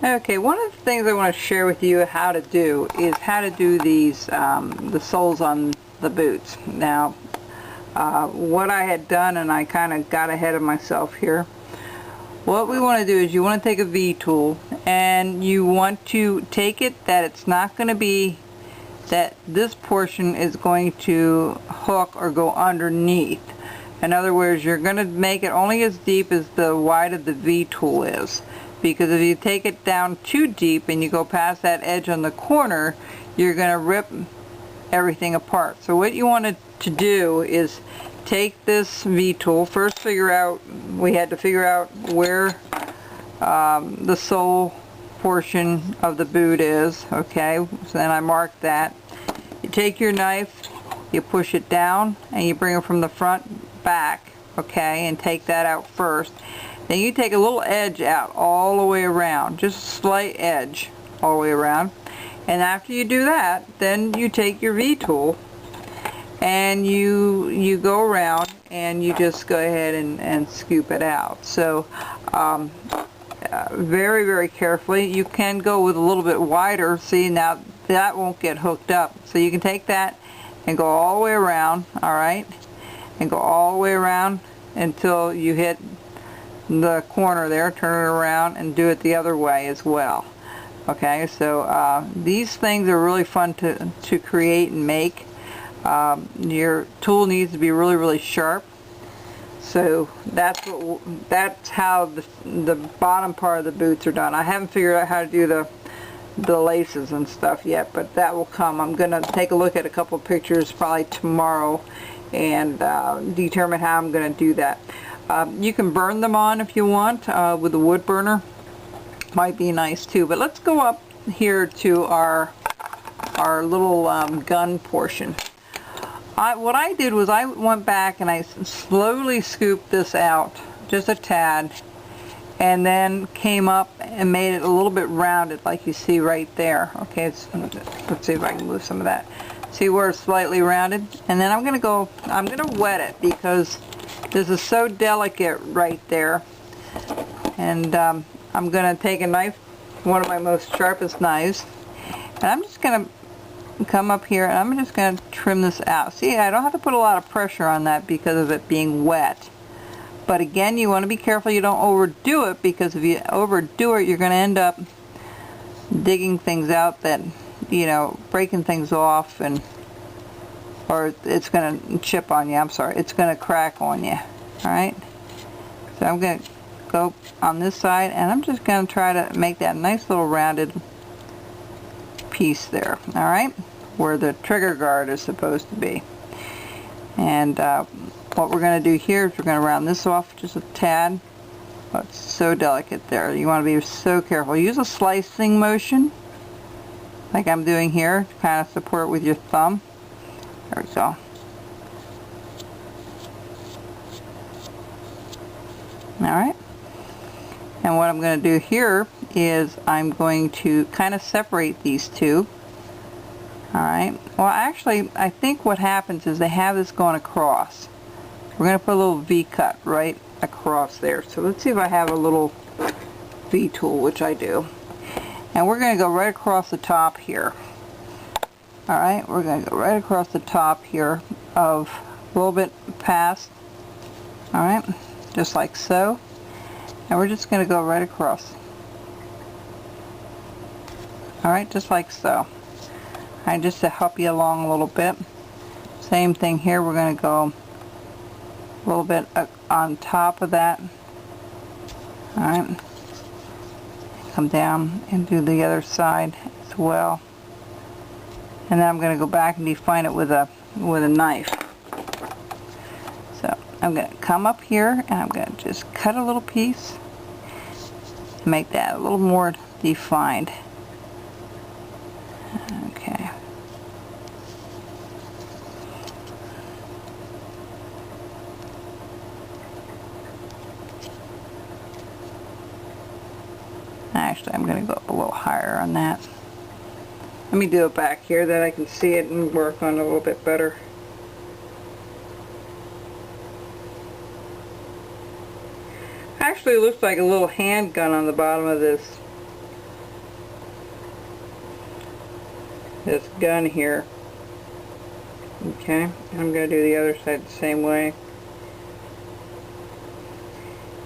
Okay, one of the things I want to share with you how to do is how to do these, the soles on the boots. Now, what I had done, and I kind of got ahead of myself here, what we want to do is you want to take a V-tool and you want to take it that it's not going to be that this portion is going to hook or go underneath. In other words, you're going to make it only as deep as the wide of the V-tool is. Because if you take it down too deep and you go past that edge on the corner, you're going to rip everything apart. So what you want to do is take this V-tool, first we had to figure out where the sole portion of the boot is, okay, so then I marked that. You take your knife, you push it down, and you bring it from the front back, okay, and take that out first. Then you take a little edge out all the way around, just a slight edge all the way around. And after you do that, then you take your V-tool and you go around and you just go ahead and scoop it out. So very, very carefully. You can go with a little bit wider. See, now that won't get hooked up. So you can take that and go all the way around, alright? And go all the way around until you hit the corner there, turn it around and do it the other way as well. Okay, so these things are really fun to create and make. Your tool needs to be really, really sharp. So that's how the bottom part of the boots are done. I haven't figured out how to do the laces and stuff yet, but that will come. I'm going to take a look at a couple of pictures probably tomorrow and determine how I'm going to do that. You can burn them on if you want with a wood burner. Might be nice too. But let's go up here to our little gun portion. What I did was I went back and I slowly scooped this out, just a tad, and then came up and made it a little bit rounded like you see right there. Okay, let's see if I can move some of that. See where it's slightly rounded? And then I'm going to wet it because this is so delicate right there. And I'm going to take a knife, one of my most sharpest knives, and I'm just going to come up here and I'm just going to trim this out. See, I don't have to put a lot of pressure on that because of it being wet. But again, you want to be careful you don't overdo it, because if you overdo it, you're going to end up digging things out that, you know, breaking things off, or it's going to chip on you. I'm sorry, it's going to crack on you. Alright, so I'm going to go on this side and I'm just going to try to make that nice little rounded piece there. Alright, where the trigger guard is supposed to be. And what we're going to do here is we're going to round this off just a tad. Oh, it's so delicate there. You want to be so careful. Use a slicing motion like I'm doing here to kind of support with your thumb. There we go. Alright, and what I'm going to do here is I'm going to kind of separate these two. Alright, well actually I think what happens is they have this going across. We're going to put a little V-cut right across there. So let's see if I have a little V-tool, which I do. And we're going to go right across the top here. Alright, we're going to go right across the top here of a little bit past. Alright, just like so. And we're just going to go right across. Alright, just like so. And just to help you along a little bit. Same thing here, we're going to go a little bit on top of that. Alright. Come down and do the other side as well. And then I'm going to go back and define it with a knife. So I'm going to come up here and I'm going to just cut a little piece to make that a little more defined. Okay. Actually, I'm going to go up a little higher on that. Let me do it back here that I can see it and work on it a little bit better. Actually, it looks like a little handgun on the bottom of this this gun here. Okay, I'm going to do the other side the same way.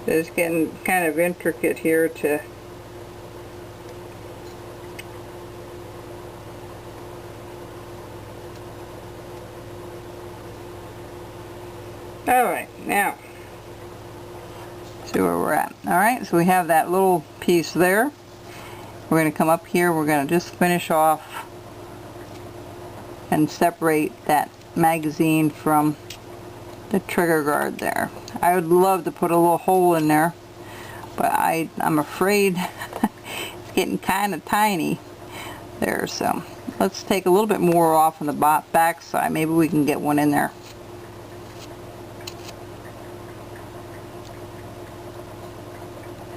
It's getting kind of intricate here to alright, now see where we're at. Alright, so we have that little piece there. We're going to come up here, we're going to just finish off and separate that magazine from the trigger guard there. I would love to put a little hole in there, but I'm afraid it's getting kind of tiny there, so let's take a little bit more off on the back side. Maybe we can get one in there.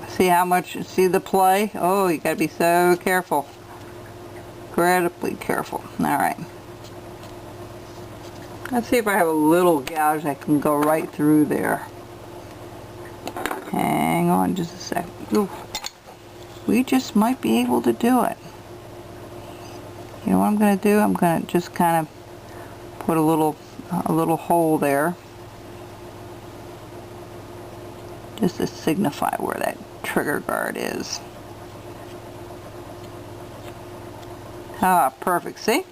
See how much, see the play? Oh, you gotta be so careful. Incredibly careful. Alright. Let's see if I have a little gouge that can go right through there. Hang on just a second. Ooh. We just might be able to do it. You know what I'm going to do? I'm going to just kind of put a little hole there. Just to signify where that trigger guard is. Ah, perfect. See?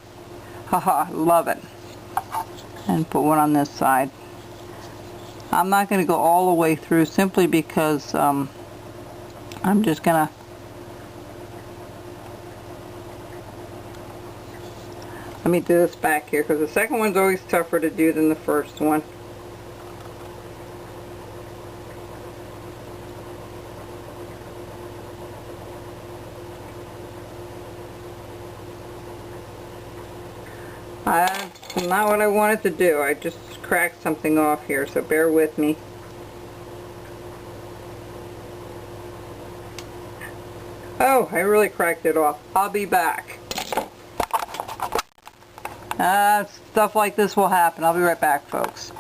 Haha, love it. And put one on this side. I'm not going to go all the way through simply because I'm just going to let me do this back here because the second one's always tougher to do than the first one. That's not what I wanted to do. I just cracked something off here, so bear with me. Oh, I really cracked it off. I'll be back. Stuff like this will happen. I'll be right back, folks.